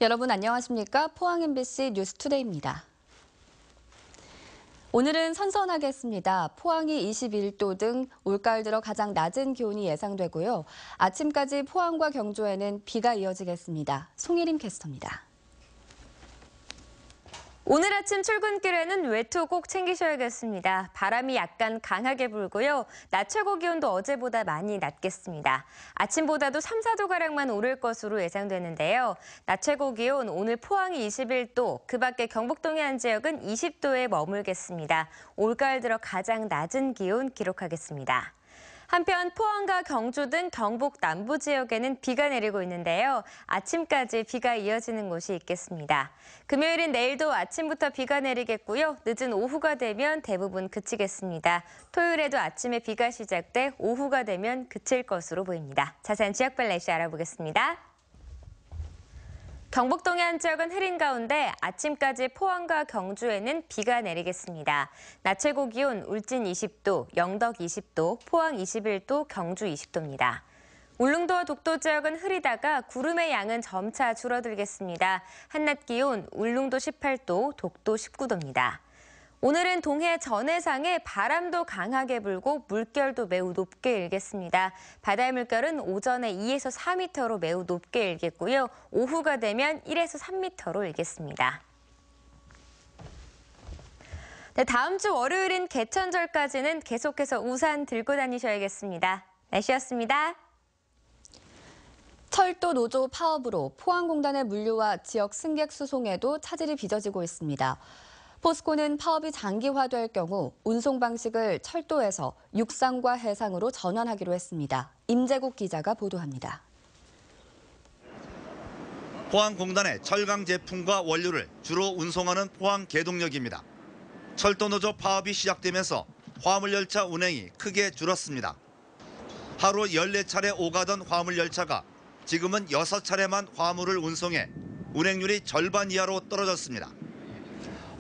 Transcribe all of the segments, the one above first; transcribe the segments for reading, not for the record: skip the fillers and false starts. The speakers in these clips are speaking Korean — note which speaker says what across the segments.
Speaker 1: 여러분 안녕하십니까? 포항 MBC 뉴스투데이입니다. 오늘은 선선하겠습니다. 포항이 21도 등 올가을 들어 가장 낮은 기온이 예상되고요. 아침까지 포항과 경주에는 비가 이어지겠습니다. 송혜림 캐스터입니다.
Speaker 2: 오늘 아침 출근길에는 외투 꼭 챙기셔야겠습니다. 바람이 약간 강하게 불고요. 낮 최고 기온도 어제보다 많이 낮겠습니다. 아침보다도 3, 4도가량만 오를 것으로 예상되는데요. 낮 최고 기온 오늘 포항이 21도, 그 밖에 경북 동해안 지역은 20도에 머물겠습니다. 올가을 들어 가장 낮은 기온 기록하겠습니다. 한편 포항과 경주 등 경북 남부 지역에는 비가 내리고 있는데요. 아침까지 비가 이어지는 곳이 있겠습니다. 금요일인 내일도 아침부터 비가 내리겠고요. 늦은 오후가 되면 대부분 그치겠습니다. 토요일에도 아침에 비가 시작돼 오후가 되면 그칠 것으로 보입니다. 자세한 지역별 날씨 알아보겠습니다. 경북 동해안 지역은 흐린 가운데 아침까지 포항과 경주에는 비가 내리겠습니다. 낮 최고 기온 울진 20도, 영덕 20도, 포항 21도, 경주 20도입니다. 울릉도와 독도 지역은 흐리다가 구름의 양은 점차 줄어들겠습니다. 한낮 기온 울릉도 18도, 독도 19도입니다. 오늘은 동해 전해상에 바람도 강하게 불고 물결도 매우 높게 일겠습니다. 바다의 물결은 오전에 2에서 4m로 매우 높게 일겠고요. 오후가 되면 1에서 3m로 일겠습니다. 네, 다음 주 월요일인 개천절까지는 계속해서 우산 들고 다니셔야겠습니다. 날씨였습니다.
Speaker 1: 철도 노조 파업으로 포항공단의 물류와 지역 승객 수송에도 차질이 빚어지고 있습니다. 포스코는 파업이 장기화될 경우 운송 방식을 철도에서 육상과 해상으로 전환하기로 했습니다. 임재국 기자가 보도합니다.
Speaker 3: 포항공단의 철강 제품과 원료를 주로 운송하는 포항 계동역입니다. 철도노조 파업이 시작되면서 화물열차 운행이 크게 줄었습니다. 하루 14차례 오가던 화물열차가 지금은 6차례만 화물을 운송해 운행률이 절반 이하로 떨어졌습니다.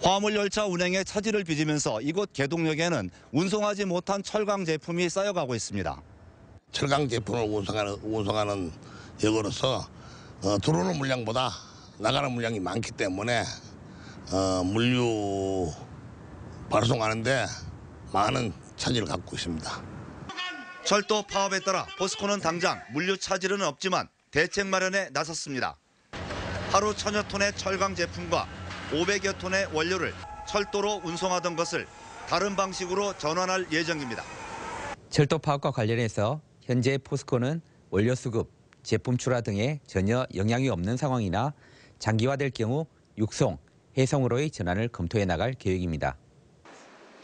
Speaker 3: 화물열차 운행에 차질을 빚으면서 이곳 계동역에는 운송하지 못한 철강 제품이 쌓여가고 있습니다.
Speaker 4: 철강 제품을 운송하는 역으로서 들어오는 물량보다 나가는 물량이 많기 때문에 물류 발송하는데 많은 차질을 갖고 있습니다.
Speaker 3: 철도 파업에 따라 포스코는 당장 물류 차질은 없지만 대책 마련에 나섰습니다. 하루 1000여 톤의 철강 제품과 500여 톤의 원료를 철도로 운송하던 것을 다른 방식으로 전환할 예정입니다.
Speaker 5: 철도 파업과 관련해서 현재 포스코는 원료 수급, 제품 출하 등에 전혀 영향이 없는 상황이나 장기화될 경우 육송, 해송으로의 전환을 검토해 나갈 계획입니다.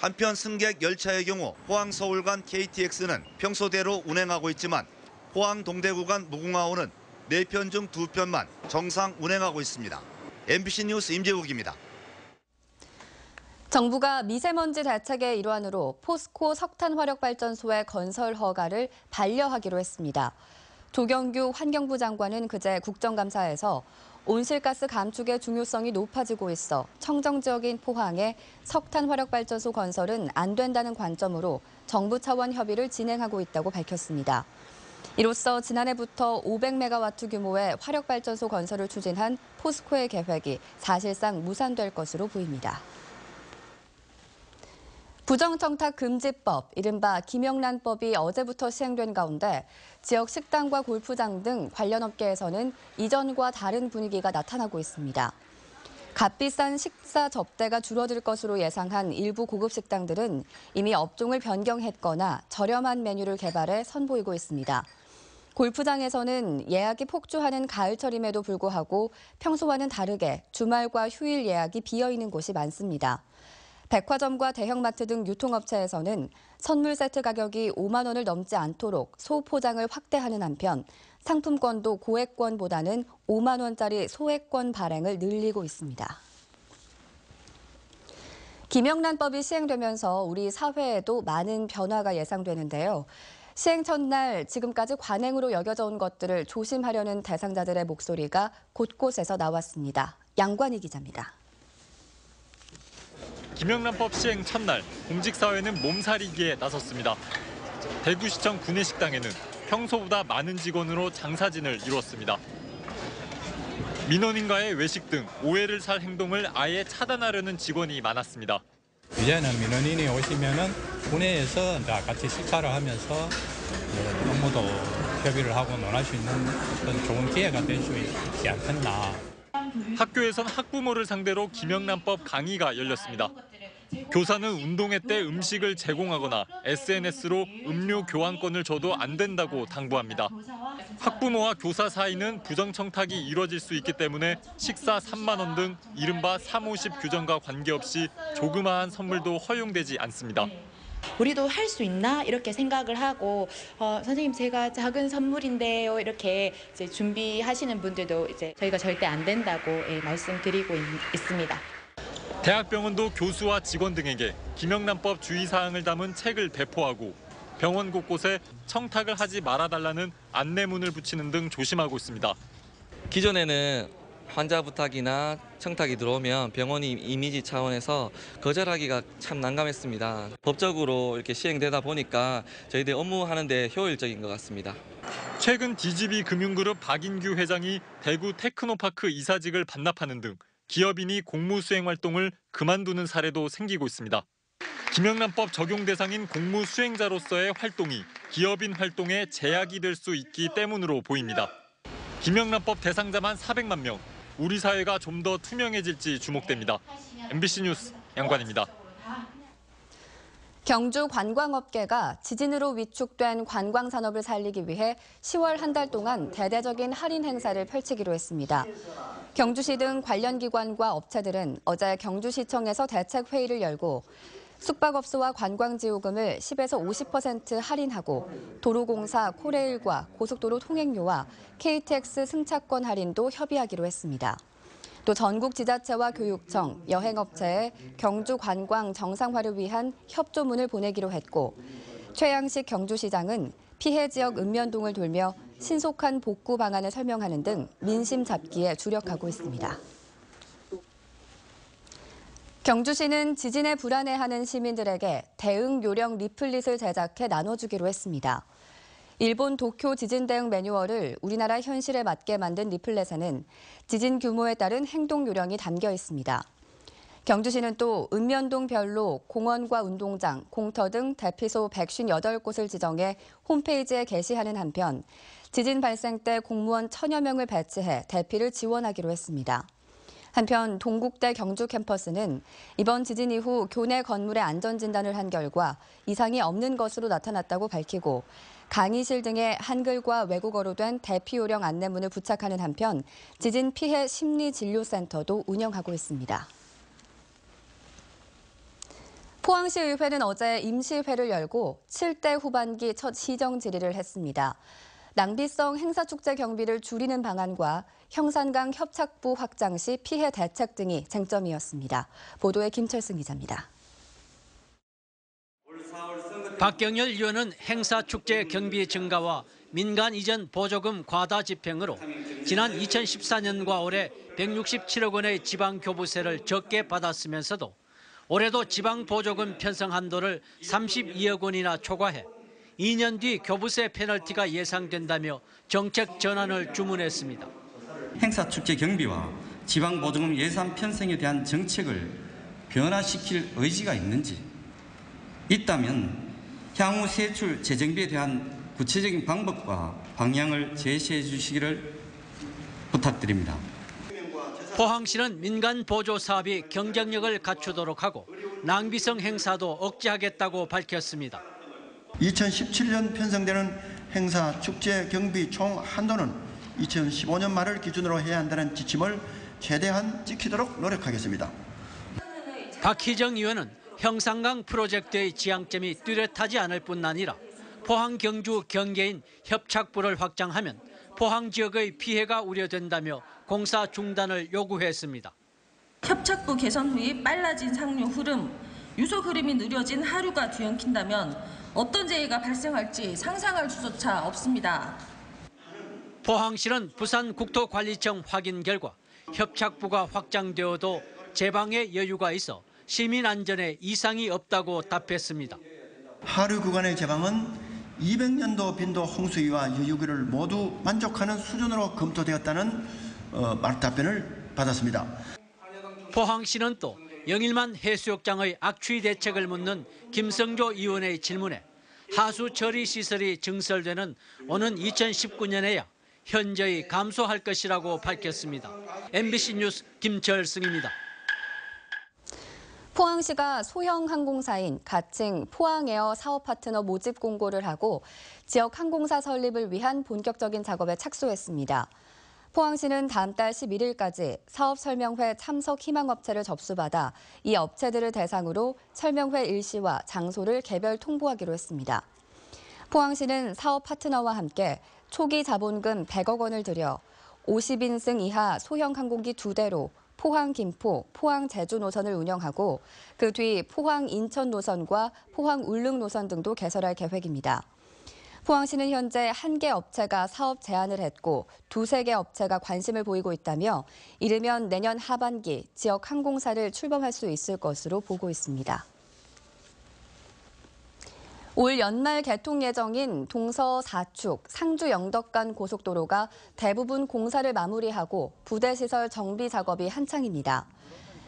Speaker 3: 한편 승객 열차의 경우 포항 서울 간 KTX는 평소대로 운행하고 있지만 포항 동대 구간 무궁화호는 4편 중 2편만 정상 운행하고 있습니다. MBC 뉴스 임재국입니다.
Speaker 1: 정부가 미세먼지 대책의 일환으로 포스코 석탄화력발전소의 건설 허가를 반려하기로 했습니다. 조경규 환경부 장관은 그제 국정감사에서 온실가스 감축의 중요성이 높아지고 있어 청정 지역인 포항에 석탄화력발전소 건설은 안 된다는 관점으로 정부 차원 협의를 진행하고 있다고 밝혔습니다. 이로써 지난해부터 500메가와트 규모의 화력발전소 건설을 추진한 포스코의 계획이 사실상 무산될 것으로 보입니다. 부정청탁 금지법, 이른바 김영란법이 어제부터 시행된 가운데 지역 식당과 골프장 등 관련 업계에서는 이전과 다른 분위기가 나타나고 있습니다. 값비싼 식사 접대가 줄어들 것으로 예상한 일부 고급 식당들은 이미 업종을 변경했거나 저렴한 메뉴를 개발해 선보이고 있습니다. 골프장에서는 예약이 폭주하는 가을철임에도 불구하고 평소와는 다르게 주말과 휴일 예약이 비어있는 곳이 많습니다. 백화점과 대형마트 등 유통업체에서는 선물 세트 가격이 5만 원을 넘지 않도록 소포장을 확대하는 한편 상품권도 고액권보다는 5만 원짜리 소액권 발행을 늘리고 있습니다. 김영란법이 시행되면서 우리 사회에도 많은 변화가 예상되는데요. 시행 첫날 지금까지 관행으로 여겨져 온 것들을 조심하려는 대상자들의 목소리가 곳곳에서 나왔습니다. 양관희 기자입니다.
Speaker 6: 김영란법 시행 첫날 공직사회는 몸살이기에 나섰습니다. 대구시청 구내식당에는 평소보다 많은 직원으로 장사진을 이루었습니다. 민원인과의 외식 등 오해를 살 행동을 아예 차단하려는 직원이 많았습니다.
Speaker 7: 이제는 민원인이 오시면은 군내에서 이제 같이 식사를 하면서 업무도 협의를 하고 논할 수 있는 어떤 좋은 기회가 될 수 있지 않겠나.
Speaker 6: 학교에선 학부모를 상대로 김영란법 강의가 열렸습니다. 교사는 운동회 때 음식을 제공하거나 SNS로 음료 교환권을 줘도 안 된다고 당부합니다. 학부모와 교사 사이는 부정청탁이 이뤄질 수 있기 때문에 식사 3만 원 등 이른바 350 규정과 관계없이 조그마한 선물도 허용되지 않습니다.
Speaker 8: 우리도 할 수 있나 이렇게 생각을 하고 선생님 제가 작은 선물인데요 이렇게 이제 준비하시는 분들도 이제 저희가 절대 안 된다고 말씀드리고 있습니다.
Speaker 6: 대학병원도 교수와 직원 등에게 김영란법 주의사항을 담은 책을 배포하고 병원 곳곳에 청탁을 하지 말아달라는 안내문을 붙이는 등 조심하고 있습니다.
Speaker 9: 기존에는 환자 부탁이나 청탁이 들어오면 병원이 이미지 차원에서 거절하기가 참 난감했습니다. 법적으로 이렇게 시행되다 보니까 저희들 업무하는 데 효율적인 것 같습니다.
Speaker 6: 최근 DGB 금융그룹 박인규 회장이 대구 테크노파크 이사직을 반납하는 등 기업인이 공무 수행 활동을 그만두는 사례도 생기고 있습니다. 김영란법 적용 대상인 공무 수행자로서의 활동이 기업인 활동에 제약이 될 수 있기 때문으로 보입니다. 김영란법 대상자만 400만 명, 우리 사회가 좀 더 투명해질지 주목됩니다. MBC 뉴스 양관입니다.
Speaker 1: 경주 관광업계가 지진으로 위축된 관광산업을 살리기 위해 10월 한 달 동안 대대적인 할인 행사를 펼치기로 했습니다. 경주시 등 관련 기관과 업체들은 어제 경주시청에서 대책회의를 열고 숙박업소와 관광지요금을 10에서 50% 할인하고 도로공사 코레일과 고속도로 통행료와 KTX 승차권 할인도 협의하기로 했습니다. 또 전국 지자체와 교육청, 여행업체에 경주 관광 정상화를 위한 협조문을 보내기로 했고 최양식 경주시장은 피해 지역 읍면동을 돌며 신속한 복구 방안을 설명하는 등 민심 잡기에 주력하고 있습니다. 경주시는 지진에 불안해하는 시민들에게 대응 요령 리플릿을 제작해 나눠주기로 했습니다. 일본 도쿄 지진 대응 매뉴얼을 우리나라 현실에 맞게 만든 리플렛에는 지진 규모에 따른 행동 요령이 담겨 있습니다. 경주시는 또 읍면동별로 공원과 운동장, 공터 등 대피소 158곳을 지정해 홈페이지에 게시하는 한편 지진 발생 때 공무원 1000여 명을 배치해 대피를 지원하기로 했습니다. 한편 동국대 경주 캠퍼스는 이번 지진 이후 교내 건물의 안전진단을 한 결과 이상이 없는 것으로 나타났다고 밝히고 강의실 등에 한글과 외국어로 된 대피 요령 안내문을 부착하는 한편 지진 피해 심리진료센터도 운영하고 있습니다. 포항시의회는 어제 임시회를 열고 7대 후반기 첫 시정 질의를 했습니다. 낭비성 행사축제 경비를 줄이는 방안과 형산강 협착부 확장 시 피해 대책 등이 쟁점이었습니다. 보도에 김철승 기자입니다.
Speaker 10: 박경열 의원은 행사축제 경비 증가와 민간 이전 보조금 과다 집행으로 지난 2014년과 올해 167억 원의 지방교부세를 적게 받았으면서도 올해도 지방보조금 편성 한도를 32억 원이나 초과해 2년 뒤 교부세 페널티가 예상된다며 정책 전환을 주문했습니다.
Speaker 11: 행사축제 경비와 지방보조금 예산 편성에 대한 정책을 변화시킬 의지가 있는지, 있다면 향후 세출 재정비에 대한 구체적인 방법과 방향을 제시해 주시기를 부탁드립니다.
Speaker 10: 포항시는 민간 보조 사업이 경쟁력을 갖추도록 하고 낭비성 행사도 억제하겠다고 밝혔습니다.
Speaker 12: 2017년 편성되는 행사 축제 경비 총 한도는 2015년 말을 기준으로 해야 한다는 지침을 최대한 지키도록 노력하겠습니다.
Speaker 10: 박희정 의원은 형산강 프로젝트의 지향점이 뚜렷하지 않을 뿐 아니라 포항 경주 경계인 협착부를 확장하면 포항 지역의 피해가 우려된다며 공사 중단을 요구했습니다.
Speaker 13: 협착부 개선 후에 빨라진 상류 흐름, 유속 흐름이 느려진 하류가 뒤엉킨다면 어떤 재해가 발생할지 상상할 수조차 없습니다.
Speaker 10: 포항시는 부산국토관리청 확인 결과 협착부가 확장되어도 제방에 여유가 있어 시민 안전에 이상이 없다고 답했습니다.
Speaker 12: 하류 구간의 제방은 200년도 빈도 홍수위와 유유기를 모두 만족하는 수준으로 검토되었다는 답변을 받았습니다.
Speaker 10: 포항시는 또 영일만 해수욕장의 악취 대책을 묻는 김성조 의원의 질문에 하수 처리 시설이 증설되는 오는 2019년에야 현저히 감소할 것이라고 밝혔습니다. MBC 뉴스 김철승입니다.
Speaker 1: 포항시가 소형 항공사인 가칭 포항에어 사업 파트너 모집 공고를 하고 지역 항공사 설립을 위한 본격적인 작업에 착수했습니다. 포항시는 다음 달 11일까지 사업 설명회 참석 희망업체를 접수받아 이 업체들을 대상으로 설명회 일시와 장소를 개별 통보하기로 했습니다. 포항시는 사업 파트너와 함께 초기 자본금 100억 원을 들여 50인승 이하 소형 항공기 2대로 포항 김포, 포항 제주 노선을 운영하고 그 뒤 포항 인천 노선과 포항 울릉 노선 등도 개설할 계획입니다. 포항시는 현재 1개 업체가 사업 제안을 했고 2-3개 업체가 관심을 보이고 있다며 이르면 내년 하반기 지역 항공사를 출범할 수 있을 것으로 보고 있습니다. 올 연말 개통 예정인 동서 4축 상주 영덕간 고속도로가 대부분 공사를 마무리하고 부대시설 정비 작업이 한창입니다.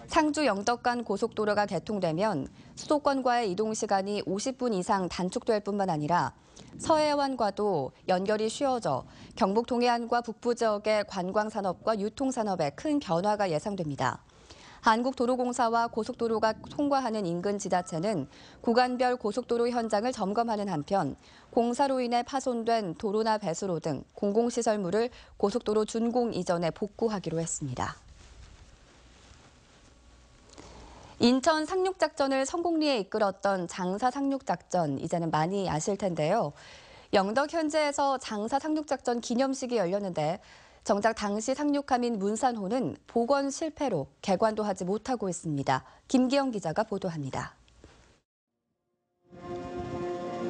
Speaker 1: 상주 영덕간 고속도로가 개통되면 수도권과의 이동 시간이 50분 이상 단축될 뿐만 아니라 서해안과도 연결이 쉬워져 경북 동해안과 북부 지역의 관광산업과 유통산업에 큰 변화가 예상됩니다. 한국도로공사와 고속도로가 통과하는 인근 지자체는 구간별 고속도로 현장을 점검하는 한편 공사로 인해 파손된 도로나 배수로 등 공공시설물을 고속도로 준공 이전에 복구하기로 했습니다. 인천 상륙작전을 성공리에 이끌었던 장사 상륙작전, 이제는 많이 아실 텐데요. 영덕 현지에서 장사 상륙작전 기념식이 열렸는데 정작 당시 상륙함인 문산호는 복원 실패로 개관도 하지 못하고 있습니다. 김기영 기자가 보도합니다.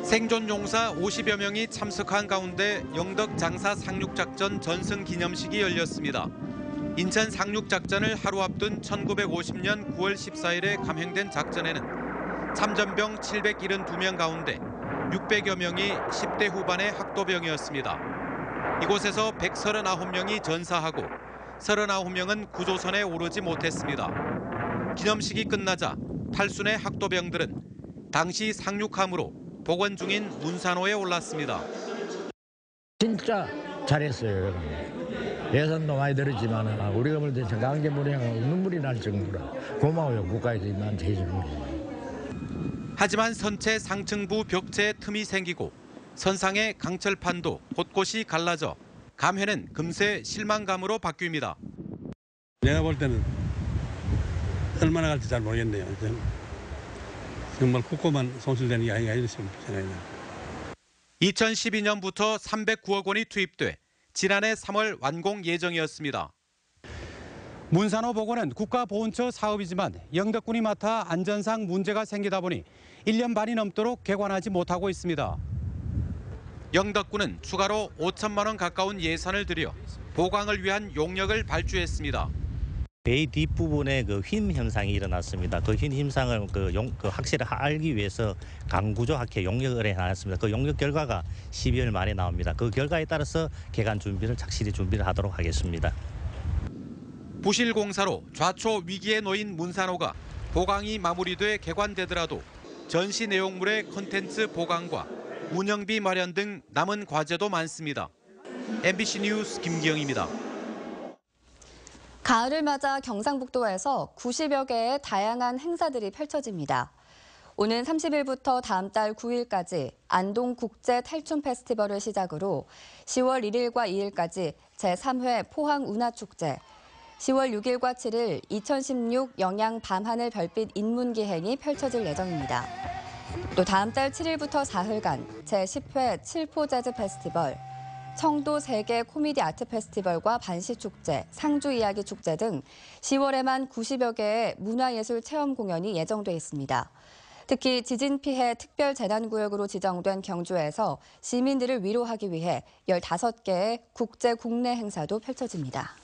Speaker 14: 생존 용사 50여 명이 참석한 가운데 영덕 장사 상륙작전 전승 기념식이 열렸습니다. 인천 상륙작전을 하루 앞둔 1950년 9월 14일에 감행된 작전에는 참전병 772명 가운데 600여 명이 10대 후반의 학도병이었습니다. 이곳에서 139명이 전사하고 39명은 구조선에 오르지 못했습니다. 기념식이 끝나자 탈순의 학도병들은 당시 상륙함으로 복원 중인 문산호에 올랐습니다.
Speaker 15: 진짜 잘했어요. 예산도 많이 들었지만 우리가 볼 때 강제무량하고 눈물이 날 정도로 고마워요. 국가에서 나한테 해주는 게.
Speaker 14: 하지만 선체 상층부 벽체에 틈이 생기고 선상의 강철판도 곳곳이 갈라져 감회는 금세 실망감으로 바뀝니다.
Speaker 16: 내가 볼 때는 얼마나 갈지 잘 모르겠네요. 정말 국고만 손실되는 게 아닌가 이런 생각이 나요.
Speaker 14: 2012년부터 309억 원이 투입돼 지난해 3월 완공 예정이었습니다.
Speaker 17: 문산호 복원은 국가보훈처 사업이지만 영덕군이 맡아 안전상 문제가 생기다 보니 1년 반이 넘도록 개관하지 못하고 있습니다.
Speaker 14: 영덕군은 추가로 5천만 원 가까운 예산을 들여 보강을 위한 용역을 발주했습니다.
Speaker 18: 배 뒷부분에 그 휨 현상이 일어났습니다. 그 휨 현상을 확실히 알기 위해서 강구조학회 용역을 해놨습니다. 그 용역 결과가 12월 말에 나옵니다. 그 결과에 따라서 개관 준비를 착실히 준비를 하도록 하겠습니다.
Speaker 14: 부실 공사로 좌초 위기에 놓인 문산호가 보강이 마무리돼 개관되더라도 전시 내용물의 콘텐츠 보강과 운영비 마련 등 남은 과제도 많습니다. MBC 뉴스 김기영입니다.
Speaker 1: 가을을 맞아 경상북도에서 90여 개의 다양한 행사들이 펼쳐집니다. 오는 30일부터 다음 달 9일까지 안동 국제 탈춤 페스티벌을 시작으로 10월 1일과 2일까지 제3회 포항 운하축제, 10월 6일과 7일 2016 영양 밤하늘 별빛 인문기행이 펼쳐질 예정입니다. 또 다음 달 7일부터 4일간 제10회 칠포 재즈 페스티벌, 청도 세계 코미디 아트 페스티벌과 반시축제, 상주 이야기 축제 등 10월에만 90여 개의 문화예술 체험 공연이 예정돼 있습니다. 특히 지진 피해 특별 재난구역으로 지정된 경주에서 시민들을 위로하기 위해 15개의 국제 국내 행사도 펼쳐집니다.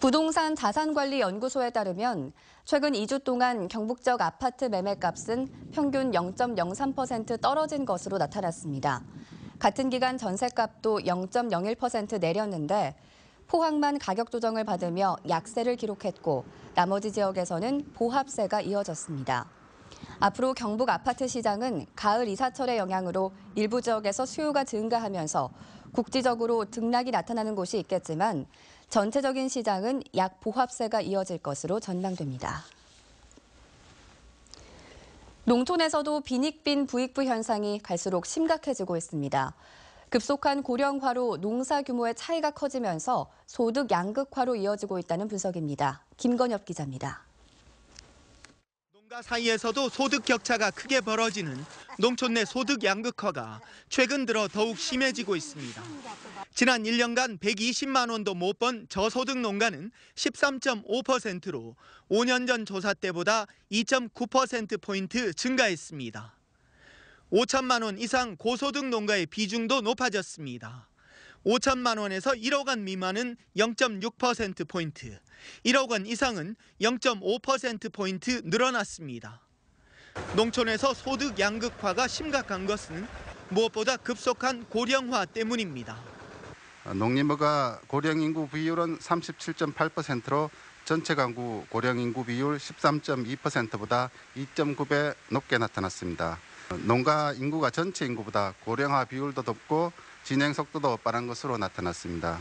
Speaker 1: 부동산 자산관리연구소에 따르면 최근 2주 동안 경북 지역 아파트 매매값은 평균 0.03% 떨어진 것으로 나타났습니다. 같은 기간 전셋값도 0.01% 내렸는데 포항만 가격 조정을 받으며 약세를 기록했고 나머지 지역에서는 보합세가 이어졌습니다. 앞으로 경북 아파트 시장은 가을 이사철의 영향으로 일부 지역에서 수요가 증가하면서 국지적으로 등락이 나타나는 곳이 있겠지만 전체적인 시장은 약 보합세가 이어질 것으로 전망됩니다. 농촌에서도 빈익빈 부익부 현상이 갈수록 심각해지고 있습니다. 급속한 고령화로 농사 규모의 차이가 커지면서 소득 양극화로 이어지고 있다는 분석입니다. 김건엽 기자입니다.
Speaker 19: 농가 사이에서도 소득 격차가 크게 벌어지는 농촌 내 소득 양극화가 최근 들어 더욱 심해지고 있습니다. 지난 1년간 120만 원도 못 번 저소득 농가는 13.5%로 5년 전 조사 때보다 2.9%포인트 증가했습니다. 5천만 원 이상 고소득 농가의 비중도 높아졌습니다. 5천만 원에서 1억 원 미만은 0.6%포인트, 1억 원 이상은 0.5%포인트 늘어났습니다. 농촌에서 소득 양극화가 심각한 것은 무엇보다 급속한 고령화 때문입니다.
Speaker 20: 농림부가 고령인구 비율은 37.8%로 전체 가구 고령인구 비율 13.2%보다 2.9배 높게 나타났습니다. 농가 인구가 전체 인구보다 고령화 비율도 높고 진행 속도도 빠른 것으로 나타났습니다.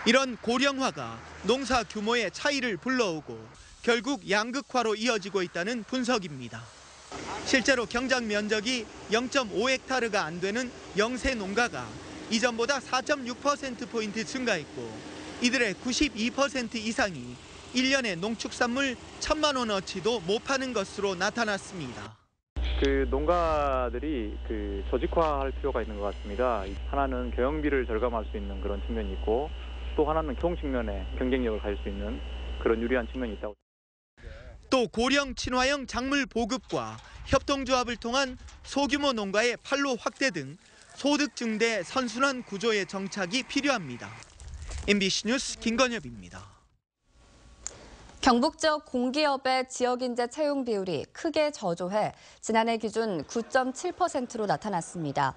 Speaker 19: 이런 고령화가 농사 규모의 차이를 불러오고 결국 양극화로 이어지고 있다는 분석입니다. 실제로 경작 면적이 0.5헥타르가 안 되는 영세 농가가 이전보다 4.6%포인트 증가했고 이들의 92% 이상이 1년에 농축산물 1,000만 원어치도 못 파는 것으로 나타났습니다.
Speaker 21: 농가들이 조직화할 필요가 있는 것 같습니다. 하나는 경영비를 절감할 수 있는 그런 측면이 있고 또 하나는 경 측면에 경쟁력을 가질 수 있는 그런 유리한 측면이 있다고.
Speaker 19: 또 고령 친화형 작물 보급과 협동조합을 통한 소규모 농가의 판로 확대 등 소득 증대 선순환 구조의 정착이 필요합니다. MBC 뉴스 김건엽입니다.
Speaker 1: 경북 지역 공기업의 지역인재 채용 비율이 크게 저조해 지난해 기준 9.7%로 나타났습니다.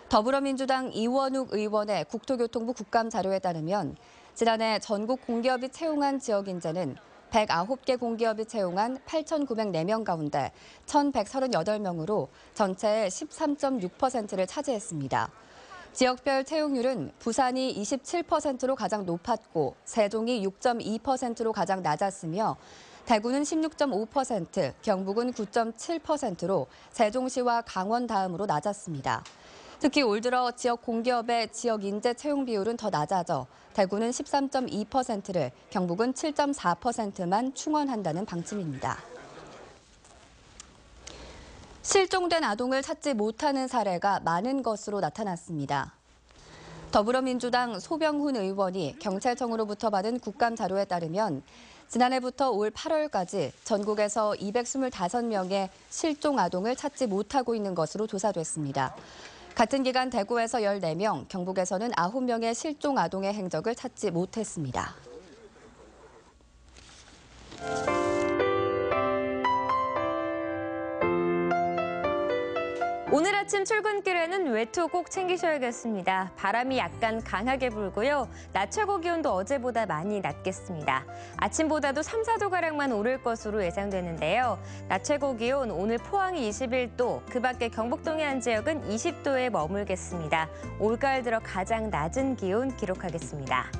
Speaker 1: 더불어민주당 이원욱 의원의 국토교통부 국감 자료에 따르면 지난해 전국 공기업이 채용한 지역인재는 109개 공기업이 채용한 8,904명 가운데 1,138명으로 전체의 13.6%를 차지했습니다. 지역별 채용률은 부산이 27%로 가장 높았고 세종이 6.2%로 가장 낮았으며 대구는 16.5%, 경북은 9.7%로 세종시와 강원 다음으로 낮았습니다. 특히 올 들어 지역 공기업의 지역 인재 채용 비율은 더 낮아져 대구는 13.2%를, 경북은 7.4%만 충원한다는 방침입니다. 실종된 아동을 찾지 못하는 사례가 많은 것으로 나타났습니다. 더불어민주당 소병훈 의원이 경찰청으로부터 받은 국감 자료에 따르면 지난해부터 올 8월까지 전국에서 225명의 실종 아동을 찾지 못하고 있는 것으로 조사됐습니다. 같은 기간 대구에서 14명, 경북에서는 9명의 실종 아동의 행적을 찾지 못했습니다.
Speaker 2: 오늘 아침 출근길에는 외투 꼭 챙기셔야겠습니다. 바람이 약간 강하게 불고요. 낮 최고 기온도 어제보다 많이 낮겠습니다. 아침보다도 3, 4도가량만 오를 것으로 예상되는데요. 낮 최고 기온 오늘 포항이 21도, 그 밖에 경북 동해안 지역은 20도에 머물겠습니다. 올가을 들어 가장 낮은 기온 기록하겠습니다.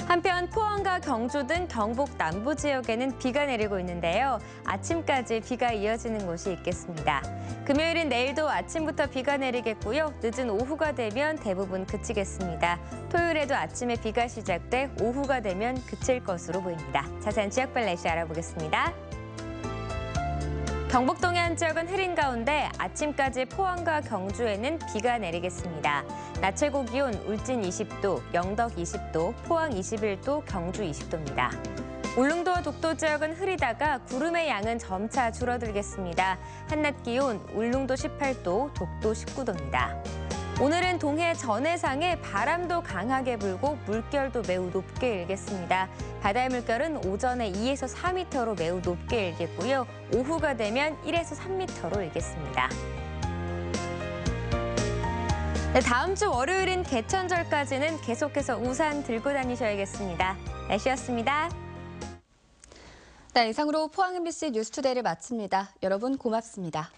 Speaker 2: 한편 포항과 경주 등 경북 남부 지역에는 비가 내리고 있는데요. 아침까지 비가 이어지는 곳이 있겠습니다. 금요일인 내일도 아침부터 비가 내리겠고요. 늦은 오후가 되면 대부분 그치겠습니다. 토요일에도 아침에 비가 시작돼 오후가 되면 그칠 것으로 보입니다. 자세한 지역별 날씨 알아보겠습니다. 경북 동해안 지역은 흐린 가운데 아침까지 포항과 경주에는 비가 내리겠습니다. 낮 최고 기온 울진 20도, 영덕 20도, 포항 21도, 경주 20도입니다. 울릉도와 독도 지역은 흐리다가 구름의 양은 점차 줄어들겠습니다. 한낮 기온 울릉도 18도, 독도 19도입니다. 오늘은 동해 전해상에 바람도 강하게 불고 물결도 매우 높게 일겠습니다. 바다의 물결은 오전에 2에서 4m로 매우 높게 일겠고요. 오후가 되면 1에서 3m로 일겠습니다. 네, 다음 주 월요일인 개천절까지는 계속해서 우산 들고 다니셔야겠습니다. 날씨였습니다.
Speaker 1: 네, 이상으로 포항 MBC 뉴스투데이를 마칩니다. 여러분 고맙습니다.